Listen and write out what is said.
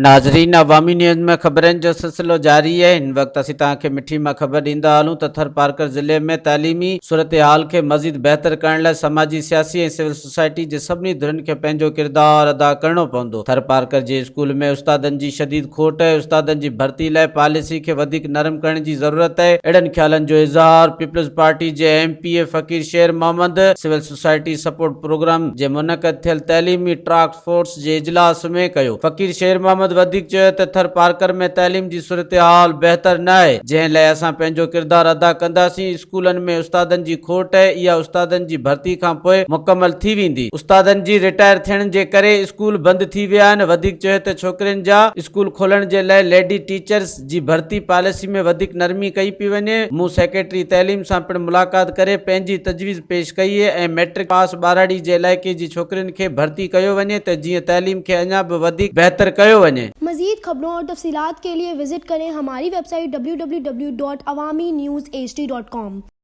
नाज़रीन, अवामी न्यूज़ में ख़बरनि जो सिलसिलो जारी है। इन वक्त असीं तव्हांखे मिठी में ख़बर ॾींदा हलूं त थर पार्कर ज़िले में तइलीमी सूरत हाल खे मज़ीद बहितर करण लाइ समाजी सियासी ऐं सिविल सोसाइटी जे सभिनी धुरियुनि खे पंहिंजो किरदारु अदा करणो पवंदो। थर पार्कर जे स्कूल में उस्तादनि जी शदीद खोट है। उस्तादनि जी भर्ती लाइ पॉलिसी खे वधीक नरम करण जी ज़रूरत है। अहिड़नि ख़्यालनि जो इज़हार पीपल्स पार्टी जे MPA Faqir Sher Mohammad civil society support program जे मुनक़द थियल तइलीमी टास्क फोर्स जे इजलास में कयो। फ़कीर शेर मोहम्मद वधिक चयो त थर पार्कर में तइलीम जी सूरत हाल बहितर न आहे, जंहिं लाइ असां पंहिंजो किरदारु अदा कंदासीं। स्कूलनि में उस्तादनि जी खोट है, इहा उस्तादनि जी भर्ती खां पोइ मुकमल थी वेंदी। उस्तादनि जी रिटायर थियण जे करे स्कूल बंदि थी विया आहिनि। वधीक चयो त छोकिरियुनि जा स्कूल खोलण जे लाइ लेडी टीचर्स जी भर्ती पॉलिसी में वधीक नरमी कई पई वञे। मूं सेक्रेटरी तइलीम सां पिणु मुलाक़ात करे पंहिंजी तजवीज़ पेश कई ऐं मैट्रिक पास ॿारहाड़ी जे इलाइक़े जी छोकिरियुनि खे भर्ती कयो वञे त जीअं तइलीम खे अञा बि वधीक बहितर कयो वञे। मज़ीद खबरों और तफसीलात के लिए विजिट करें हमारी वेबसाइट www.awamiNewsHD.com।